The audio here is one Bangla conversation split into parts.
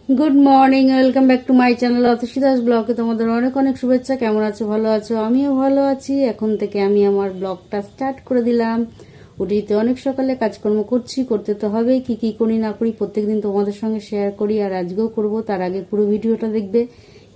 Good morning, welcome back to my channel Atasi Das ব্লগে তোমাদের অনেক অনেক শুভেচ্ছা। কেমন আছো? ভালো আছো? আমিও ভালো আছি। এখন থেকে আমি আমার ব্লগটা স্টার্ট করে দিলাম। উঠিতে অনেক সকালে কাজকর্ম করছি, করতে তো হবেই। কি কি করি না করি প্রত্যেকদিন তোমাদের সঙ্গে শেয়ার করি, আর আজকেও করব। তার আগে পুরো ভিডিওটা দেখবে,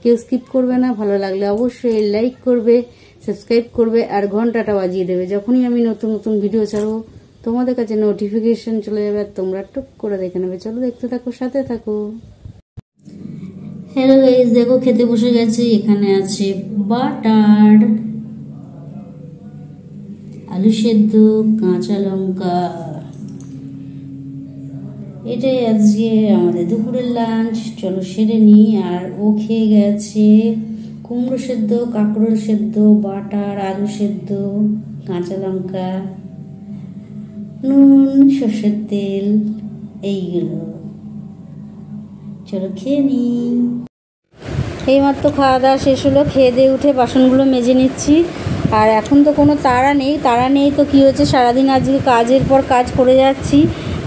কেউ স্কিপ করবে না। ভালো লাগলে অবশ্যই লাইক করবে, সাবস্ক্রাইব করবে আর ঘন্টাটা বাজিয়ে দেবে। যখনই আমি নতুন নতুন ভিডিও ছাড়বো তোমাদের কাছে নোটিফিকেশন চলে যাবে আর তোমরা টুক করে দেখে নেবে। চলো দেখতে থাকো, সাথে থাকো। হ্যালো গাইস, দেখো খেতে বসে গেছে। এখানে আছে বাটার, আলু সেদ্ধ, কাঁচা লঙ্কা। এটাই আজকে আমাদের দুপুরের লাঞ্চ। চলো সেরে নিই। আর ও খেয়ে গেছে কুমড়ো সেদ্ধ, কাঁকরোল সেদ্ধ, বাটার, আলু সেদ্ধ, কাঁচা লঙ্কা, নুন, সর্ষের তেল, এইগুলো। চলো খেয়ে নিই। এইমাত্র খাওয়া দাওয়া শেষ হলো। খেয়ে দিয়ে উঠে বাসনগুলো মেজে নিচ্ছি। আর এখন তো কোনো তাড়া নেই তো কী হচ্ছে, সারাদিন আজকে কাজের পর কাজ করে যাচ্ছি।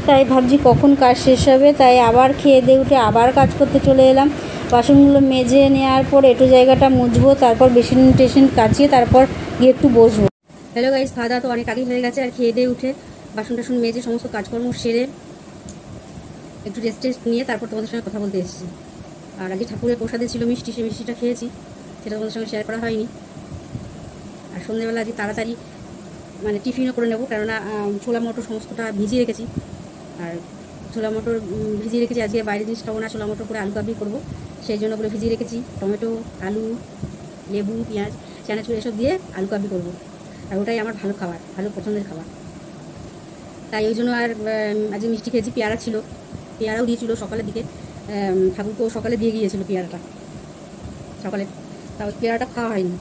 তাই ভাবছি কখন কাজ শেষ হবে। তাই আবার খেয়ে দিয়ে উঠে আবার কাজ করতে চলে এলাম। বাসনগুলো মেজে নেওয়ার পর একটু জায়গাটা মুছবো, তারপর বেসিন টেসিন কাচিয়ে তারপর গিয়ে একটু বসবো। হ্যালো গাইস, খাওয়া দাওয়া তো অনেক আগেই হয়ে গেছে। আর খেয়ে দিয়ে উঠে বাসন টাসন মেজে সমস্ত কাজকর্ম সেরে একটু রেস্ট নিয়ে তারপর তোমাদের সঙ্গে কথা বলতে এসেছি। আর আগে ঠাকুরের প্রসাদে ছিল মিষ্টি, সেই মিষ্টিটা খেয়েছি, সেটা তোমাদের সঙ্গে শেয়ার করা হয়নি। আর সন্ধ্যেবেলা আজকে তাড়াতাড়ি টিফিনও করে নেবো, কেননা ছোলা মটর সমস্তটা ভিজিয়ে রেখেছি। আর ছোলা মটর ভিজিয়ে রেখেছি, আজকে বাইরের জিনিস খাবো না, ছোলা মটর করে আলু কাবলি করবো, সেই জন্য করে ভিজিয়ে রেখেছি। টমেটো, আলু, লেবু, পেঁয়াজ, চানাচুর এসব দিয়ে আলু কাবলি করবো। আর ওটাই আমার ভালো খাবার, ভালো পছন্দের খাবার। তাই ওই জন্য আর আজকে মিষ্টি খেয়েছি। পেয়ারা ছিল, পেয়ারাও দিয়েছিল সকালের দিকে। ঠাকুরকেও সকালে দিয়ে গিয়েছিল পেয়ারাটা সকালে। তা ওই পেয়ারাটা খাওয়া হয়নি।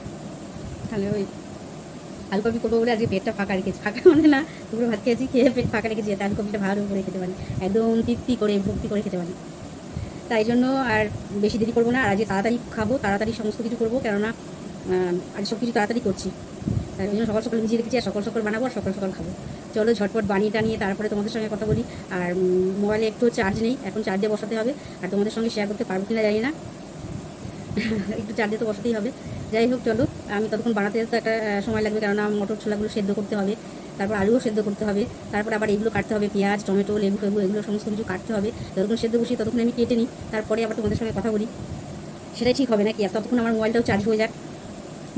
তাহলে ওই আলু কপি করবো বলে আজকে পেটটা ফাঁকা রেখেছি। ফাঁকা মানে না, দুপুরে ভাত খেয়েছি, খেয়ে পেট ফাঁকা রেখেছি, যাতে আলু কপিটা ভালো করে খেতে পারি, একদম তৃপ্তি করে ভক্তি করে খেতে পারি। তাই জন্য আর বেশি দেরি করবো না। আর আজকে তাড়াতাড়ি খাবো, তাড়াতাড়ি সমস্ত কিছু করবো, কেননা আজ সব কিছু তাড়াতাড়ি করছি। তাই ওই জন্য সকাল সকাল ভিজিয়ে রেখেছি। আর সকাল সকাল বানাবো আর সকাল সকাল খাবো। চলো ঝটপট বানিয়ে টানিয়ে তারপরে তোমাদের সঙ্গে কথা বলি। আর মোবাইলে একটু চার্জ নেই, এখন চার্জে বসাতে হবে। আর তোমাদের সঙ্গে শেয়ার করতে পারবো কিনা জানি না, একটু চার্জে তো বসাতেই হবে। যাই হোক, চলো আমি ততক্ষণ বানাতে তো একটা সময় লাগবে, কেননা মটর ছোলাগুলো সেদ্ধ করতে হবে, তারপর আলুও সেদ্ধ করতে হবে, তারপর আবার এগুলো কাটতে হবে, পেঁয়াজ, টমেটো, লেবু ফেবু এগুলো সমস্ত কিছু কাটতে হবে। যতক্ষণ সেদ্ধ বসি ততক্ষণ আমি কেটে নিই, তারপরে আবার তোমাদের সঙ্গে কথা বলি। সেটাই ঠিক হবে নাকি? আর ততক্ষণ আমার মোবাইলটাও চার্জ হয়ে যাক,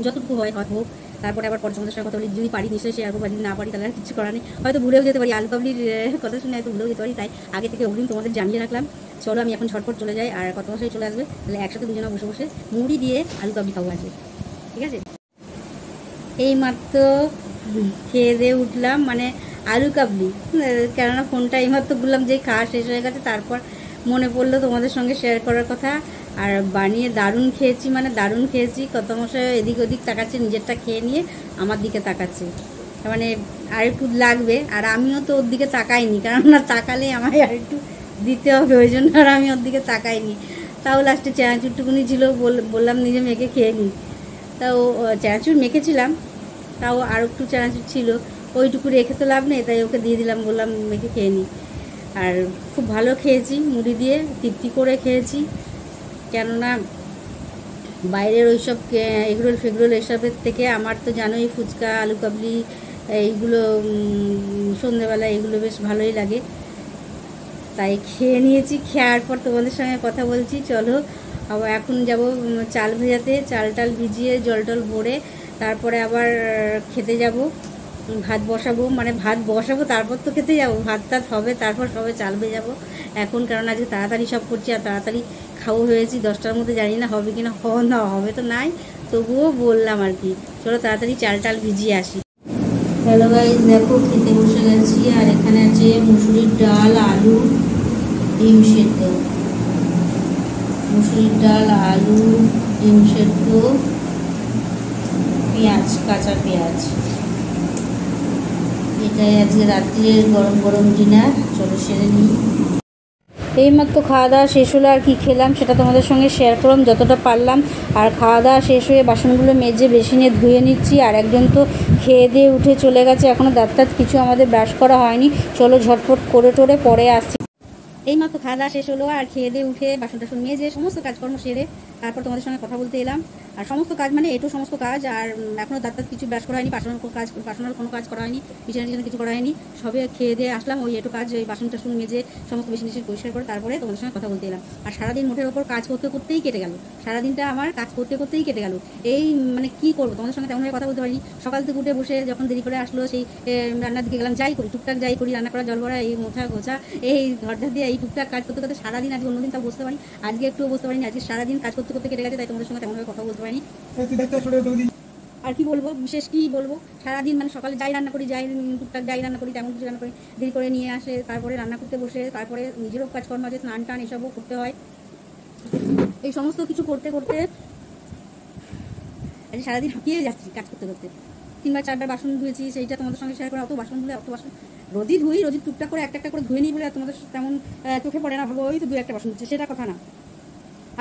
যতটুকু হয় হোক। তারপরে আবার তোমাদের সঙ্গে কথা বলি। যদি পারি নিশ্চয়ই শেয়ার করবো, যদি না পারি তাহলে আর কিছু করার নেই। হয়তো ভুলেও যেতে পারি, আলু কাবলির কথা শুনে হয়তো ভুলেও যেতে পারি। তাই আগে থেকে অগ্রিম তোমাদের জানিয়ে রাখলাম। চলো আমি এখন ঝটপট চলে যাই। আর কত বছরই চলে আসবে, তাহলে একসাথে দুজনে বসে বসে মুড়ি দিয়ে আলু কাবলি খাবো আজকে, ঠিক আছে? এই মাত্র খেয়ে দিয়ে উঠলাম, আলু কাবলি, কেননা ফোনটা এইমাত্র বললাম যে খাওয়া শেষ হয়ে গেছে। তারপর মনে পড়লো তোমাদের সঙ্গে শেয়ার করার কথা। আর বানিয়ে দারুণ খেয়েছি, দারুণ খেয়েছি। কত মশাই এদিক ওদিক তাকাচ্ছে, নিজেরটা খেয়ে নিয়ে আমার দিকে তাকাচ্ছে, আর একটু লাগবে। আর আমিও তো ওর দিকে তাকাইনি, কেননা তাকালে আমায় আর একটু দিতে হবে, ওই জন্য আর আমি ওর দিকে তাকাইনি। তাও লাস্টে চানাচুরটুকুনি ছিল, বললাম নিজে মেখে খেয়ে নিই। তাও চানাচুর মেখেছিলাম, তাও আর একটু চানাচুর ছিল, ওইটুকু রেখে তো লাভ নেই, তাই ওকে দিয়ে দিলাম, বললাম মেখে খেয়ে নিই। আর খুব ভালো খেয়েছি, মুড়ি দিয়ে তৃপ্তি করে খেয়েছি। কেননা বাইরের ওইসব এগরোল ফেগরোল এসবের থেকে আমার তো জানোই ফুচকা, আলু কাবলি এইগুলো সন্ধ্যেবেলা এগুলো বেশ ভালোই লাগে। তাই খেয়ে নিয়েছি। খেয়ার পর তোমাদের সঙ্গে কথা বলছি। চলো আবার এখন যাব চাল ভেজাতে, চাল টাল ভিজিয়ে জল টল ভরে তারপরে আবার খেতে যাব। ভাত বসাবো তারপর তো খেতে যাবো। ভাত টাত হবে তারপর সবে চাল ভেজাবো এখন, কারণ আজকে তাড়াতাড়ি সব করছি আর তাড়াতাড়ি খাবো হয়েছি। 10টার মধ্যে জানি না হবে কি না, হবে তো নাই, তবুও বললাম আর কি। চলো তাড়াতাড়ি চাল টাল ভিজিয়ে আসি। হ্যালো গাইস, দেখো খেতে বসে গেছি। আর এখানে আছে মুসুরির ডাল, আলু, ডিম সেদ্ধ। মুসুরির ডাল, আলু, ডিম সেদ্ধ, পেঁয়াজ, কাঁচা পেঁয়াজ। এটাই আজকে রাত্রির গরম গরম ডিনার। চলো সেরে নিই। এইমাত্র খাওয়া দাওয়া শেষ হলো। আর কি খেলাম সেটা তোমাদের সঙ্গে শেয়ার করলাম যতটা পারলাম। আর খাওয়া দাওয়া শেষ হয়ে বাসনগুলো মেজে বেসিনে ধুয়ে নিচ্ছি। আর একজন তো খেয়ে দিয়ে উঠে চলে গেছে, এখনও দাঁত কিছু আমাদের ব্রাশ করা হয়নি। চলো ঝটপট করে টোরে পরে আসছি। এইমাত্র খাওয়া দাওয়া শেষ হলো, আর খেয়ে দিয়ে উঠে বাসন টাসন মেজে সমস্ত কাজকর্ম সেরে তারপর তোমাদের সঙ্গে কথা বলতে এলাম। আর সমস্ত কাজ মানে এটু সমস্ত কাজ, আর এখনও দাঁত কিছু ব্রাশ করা হয়নি, বাসনের কোনো কাজ করা হয়নি, বিছানা টিছানা কিছু করা হয়নি, সবে খেয়ে দিয়ে আসলাম। ওই একটু কাজ, ওই বাসন টাসন মেজে সমস্ত বেশি বেশি পরিষ্কার করে তারপরে তোমাদের সঙ্গে কথা বলতে এলাম। আর সারাদিন মোটের ওপর কাজ করতে করতেই কেটে গেল, সারাদিনটা আমার কাজ করতে করতেই কেটে গেল। এই মানে কী করবো, তোমাদের সঙ্গে তেমনভাবে কথা বলতে পারিনি। সকাল থেকে উঠে বসে যখন দেরি করে আসলো, সেই রান্নার দিকে গেলাম, যাই করি টুকটাক যাই করি, রান্না করা, জল ভরা, এই মোছা গোছা, এই ঘরটা দিয়ে এই টুকটাক কাজ করতে করতে সারাদিন, আজকে অন্যদিন তাও বসতে পারি, আজকে একটুও বসতে পারিনি, আজকে সারাদিন কাজ করতে করতে কেটে গেছে, তাই তোমাদের সঙ্গে তেমনভাবে কথা বলতে পারিনি। আর কি বলবো, বিশেষ কি বলবো, সারাদিন মানে সকালে যাই রান্না করি, যাই টুকটাক যাই রান্না করি, তেমন কিছু রান্না করি, দেরি করে নিয়ে আসে, তারপরে রান্না করতে বসে, তারপরে নিজেরও কাজকর্ম আছে, স্নান টান এসবও করতে হয়। এই সমস্ত কিছু করতে করতে আজ সারাদিন হাঁপিয়ে যাচ্ছি কাজ করতে করতে। 3বার 4বার বাসন ধুয়েছি, সেইটা তোমাদের সঙ্গে শেয়ার করে। অত বাসন ধুলে, অত বাসন রোজই ধুই, রোজই টুকটাক করে একটা করে ধুয়ে নিই বলে তোমাদের তেমন চোখে পড়ে না, ভাবো ওই তো 2-1টা বাসন ধুচ্ছে, সেটা কথা না।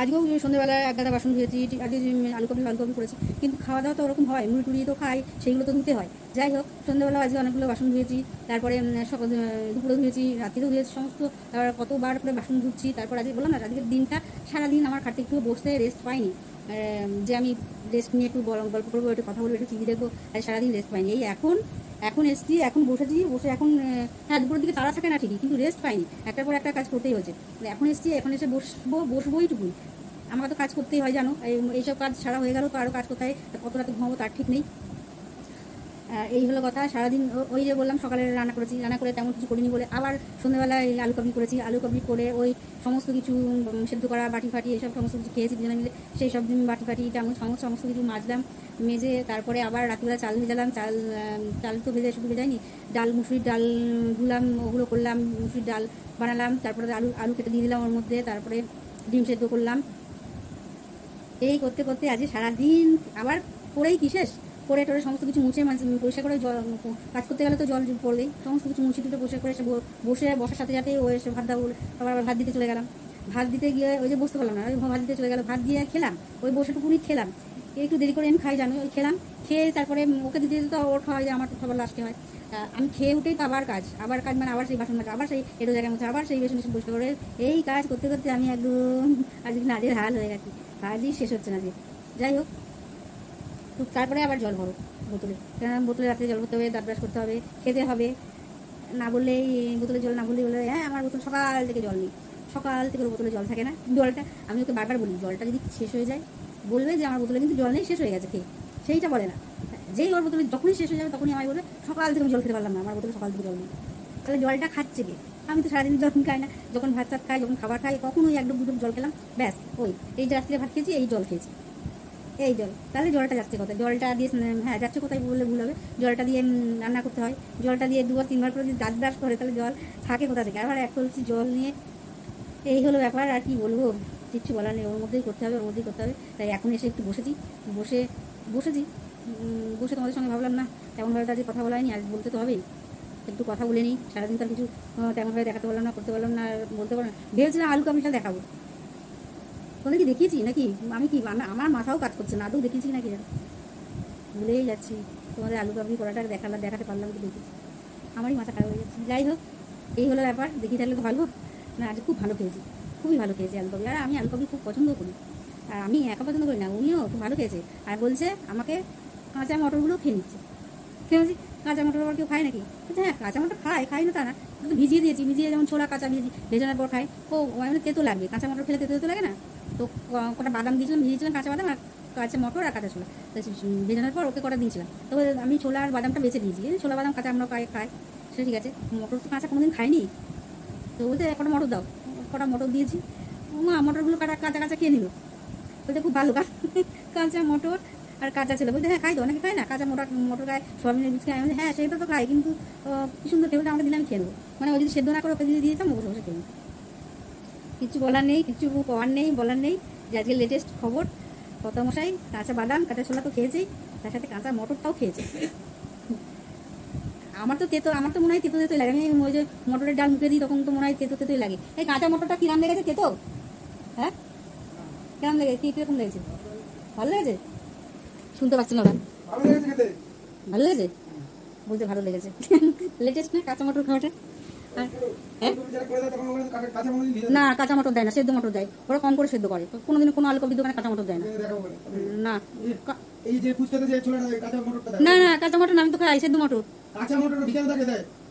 আজকেও সন্ধ্যেবেলায় 1 গাদা বাসন ধুয়েছি, আজকে আলুকপি করেছি, কিন্তু খাওয়া দাওয়া তো ওরকম হয়, মুড়ি টুড়ি তো খাই, সেইগুলো তো ধুতে হয়। যাই হোক, সন্ধ্যেবেলা আজকে অনেকগুলো বাসন ধুয়েছি, তারপরে সকাল দুপুরে ধুয়েছি, রাত্রিতেও ধুয়েছি, সমস্ত কতবার করে বাসন ধুচ্ছি। তারপর আজকে বললাম না, আজকের দিনটা সারাদিন আমার খাটতে একটু বসতে রেস্ট পাইনি, যে আমি রেস্ট নিয়ে একটু গল্প করবো, একটু কথা বলবো, একটু টিভি দেখবো, আর সারাদিন রেস্ট পাইনি। এই এখন এসছি, এখন বসে এখন হ্যাঁ দুপুরের দিকে তাড়া থাকে না ঠিকই, কিন্তু রেস্ট পাইনি, একটার পর একটা কাজ করতেই হয়েছে। এখন এসছি, এখন এসে বসবোই টুকুই, আমাকে তো কাজ করতেই হয় জানো। এইসব কাজ ছাড়া হয়ে গেল তো আরও কাজ কোথায়, কত রাতে ঘুমাবো তার ঠিক নেই। এই হলো কথা। সারাদিন ওই যে বললাম সকালে রান্না করেছি, রান্না করে তেমন কিছু করিনি বলে আবার সন্ধ্যেবেলায় আলুকপি করেছি, আলুকপি করে ওই সমস্ত কিছু সেদ্ধ করা বাটি ফাটি এইসব সমস্ত কিছু খেয়েছি দুজনে মিলে, সেই সব বাটি ফাটি তেমন সমস্ত কিছু মাজলাম, মেজে তারপরে আবার রাত্রিবেলা চাল ভেজালাম, চাল তো শুধু ভেজাইনি, মুসুরির ডাল ধুলাম, ওগুলো করলাম, মুসুরির ডাল বানালাম, তারপরে আলু কেটে দিয়ে দিলাম ওর মধ্যে, তারপরে ডিম সেদ্ধ করলাম। এই করতে করতে আজকে সারাদিন আবার পড়েই কি শেষ, করে টোরে সমস্ত কিছু মুছে পরিষ্কার করে, কাজ করতে গেলে তো জল পড়বেই, সমস্ত কিছু মুছে টুটে পরিষ্কার করে এসে বসার সাথে সাথে ও এসে ভাত দাও, আবার ভাত দিতে চলে গেলাম। ভাত দিতে গিয়ে ওই যে বসতে পারলাম না, ওই ভাত দিতে চলে গেল, ভাত দিয়ে খেলাম, ওই বসেটুকুনি খেলাম, একটু দেরি করে আমি খাই জানো, ওই খেলাম, খেয়ে তারপরে ওকে দিতে দিতে তো ওর খাওয়া যায়, আমার তো খাবার লাস্টে হয়। আমি খেয়ে উঠেই তো আবার কাজ মানে আবার সেই বাসন মাজা, আবার সেই এটো জায়গার মধ্যে, আবার সেই বেশি পরিষ্কার করে, এই কাজ করতে করতে আমি একদম আজকে নাজের হাল হয়ে গেছি, কাজই শেষ হচ্ছে না যে। যাই হোক, তারপরে আবার জল ভরো বোতলে, কারণ বোতলে রাত্রে জল ভরতে হবে, দাঁত ব্রাশ করতে হবে, খেতে হবে, না বললেই বোতলে জল না বললেই বলে হ্যাঁ আমার বোতল সকাল থেকে জল নেই, সকাল থেকে বোতলে জল থাকে না। জলটা আমি ওকে বারবার বলি, জলটা যদি শেষ হয়ে যায় বলবে যে আমার বোতলে কিন্তু জল নেই, শেষ হয়ে গেছে খেয়ে, সেইটা বলে না। যেই ওর বোতলে যখনই শেষ হয়ে যাবে তখনই আমায় বলবে সকাল থেকে আমি জল খেতে পারলাম না, আমার বোতলে সকাল থেকে জল নেই। তাহলে জলটা খাচ্ছে কে? আমি তো সারাদিন জল খাই না, যখন ভাত টাত খাই, যখন খাবার খাই, কখন ওই 1-2 জল খেলাম, ব্যাস ওই এই যে রাত্রে ভাত খেয়েছি, এই জল খেয়েছি, এই জল, তাহলে জলটা যাচ্ছে কোথায়? জলটা দিয়ে হ্যাঁ যাচ্ছে কোথায় বললে ভুল হবে, জলটা দিয়ে রান্না করতে হয়, জলটা দিয়ে 2-3বার করে যদি দাঁত ব্রাশ করে তাহলে জল থাকে কোথা থেকে? আবার 1 কলসি জল নিয়ে, এই হলো ব্যাপার। আর কি বলবো, কিচ্ছু বলার নেই, ওর মধ্যেই করতে হবে, ওর মধ্যেই করতে হবে। তাই এখন এসে একটু বসেছি বসে তোমাদের সঙ্গে ভাবলাম না তেমনভাবে তাদের কথা বলা হয়নি, আজ বলতে তো হবেই, একটু কথা বলে নিই। সারাদিন তার কিছু তেমনভাবে দেখাতে পারলাম না, করতে পারলাম না, বলতে পারলাম না। ভেবেছিলাম আলুকপিটা দেখাবো, তোদের কি দেখিয়েছি নাকি? আমি কি আমার মাথাও কাজ করছে না, আদৌ দেখিয়েছি নাকি ভুলেই যাচ্ছি। তোমাদের আলুকপি করাটা দেখাতে পারলাম কি দেখি, আমারই মাথা খারাপ হয়ে যাচ্ছে। যাই হোক, এই হলো ব্যাপার, দেখি থাকলে তো ভালো না। আজ খুব ভালো খেয়েছি, খুবই ভালো খেয়েছি আলুকপি, আর আমি আলুকপি খুব পছন্দও করি, আর আমি একা পছন্দ করি না, উনিও খুব ভালো খেয়েছে। আর বলছে আমাকে কাঁচা মটরগুলো খেয়ে নিচ্ছে, খেয়েছি। কাঁচা মটর আবার কেউ খায় নাকি? হ্যাঁ কাঁচা মটর খাই না তা না, তো ভিজিয়ে দিয়েছি, ভিজিয়ে যেমন ছোলা কাঁচা ভেজানোর পর খাই, ও মানে তেতো লাগবে, কাঁচা মটর খেলে তেতো লাগে না? তো কটা বাদাম দিয়েছিলাম, ভিজিয়েছিলাম কাঁচা বাদাম আর কাঁচা মটর আর কাঁচা ছোলা, ভেজানোর পর ওকে কটা দিয়েছিলাম। তবে আমি ছোলা আর বাদামটা বেছে দিয়েছি, ছোলা বাদাম কাঁচা আমরা খাই, সেটা ঠিক আছে। মটর তো কাঁচা কোনোদিন খাইনি, তো বলতে কটা মটর দাও, কটা মটর দিয়েছি, মটরগুলো কাঁচা কাঁচা খেয়ে নিল, বলতে খুব ভালো কাঁচা মটর আর কাঁচা ছিল। বলতে হ্যাঁ খাই তো, অনেকে খায় না কাঁচা মটর খায়, সয়াবিনের বীজ খায়, হ্যাঁ সেটা তো খাই, কিন্তু কি সুন্দর টেবিলটা আমাকে দিলে আমি খেয়ে নেবো, মানে ওই যদি সেদ্ধ না করে ওকে যদি দিয়েছিলাম বসে বসে খেয়ে, কিছু বলার নেই, কিছু পাওয়ার নেই, বলার নেই। যে আজকে লেটেস্ট খবর, কর্তামশাই কাঁচা বাদাম কাঁচা ছোলা তো খেয়েছেই, তার সাথে কাঁচা মটরটাও খেয়েছে। আমার তো মনে হয় তেতোই লাগে, আমি ওই যে মটরের ডাল মুখে দিই তখন তো মনে হয় তেতোই লাগে। এই কাঁচা মটরটা কিরাম লেগেছে? তেতো? হ্যাঁ কিরাম লেগেছে? কিরকম লেগেছে? ভালো লেগেছে? শুনতে পাচ্ছি না, ভালো লেগেছে বলতে, ভালো লেগেছে লেটেস্ট না কাঁচা মটর খাওয়াটা? হ্যাঁ না, কাঁচা মটর দেয় না, সেদ্ধ মটর দেয়। ওরা কম করে সেদ্ধ করে, কোনোদিনও কোনো আলু কবির দোকানে কাঁচা মটর দেয় না। না না না, কাঁচা মটর না, আমি তো খাই সেদ্ধ মটর।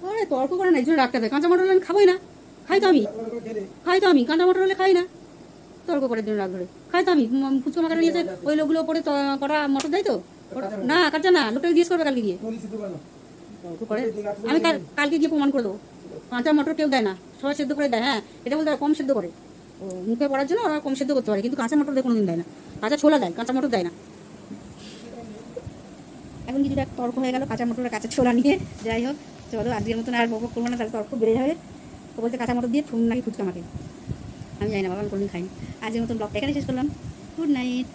ওরে তর্ক করে না, একজন রাখতে হবে। কাঁচা মটর হলে আমি খাবোই না, খাই তো আমি কাঁচা মটর হলে খাই না, তর্ক করে দিন রাগ ধরে। খাই তো আমি। ফুচকা মাখাটা নিয়েছে, ওই লোকগুলো ওপরে করা মটর দেয় তো। না কাঁচা না, লোকটাকে জিজ্ঞেস করবে কালকে গিয়ে। তর্ক করে, আমি কালকে গিয়ে প্রমাণ করে দেবো। কাঁচা মটর কেউ দেয় না, সবাই সেদ্ধ করে দেয়। হ্যাঁ, এটা বলতে কম সেদ্ধ করে, ও মুখে পড়ার জন্য ওরা কম সেদ্ধ করতে পারে, কিন্তু কাঁচা মটর দিয়ে কোনোদিন দেয় না। কাঁচা ছোলা দেয়, কাঁচা মটর দেয় না। এখন কিছুটা তর্ক হয়ে গেল কাঁচা মটর আর কাঁচা ছোলা নিয়ে। যাই হোক, চলো আজকের মতন আর বক করবো না, তাহলে তর্ক বেড়ে যাবে। ও বলতে কাঁচা মটর দিয়ে নাকি ফুচকা মাখে। আমি জানি না বাবা, আমি কোনোদিন খাইনি। আজকের মতন ব্লগটা এখানে শেষ করলাম। Good night.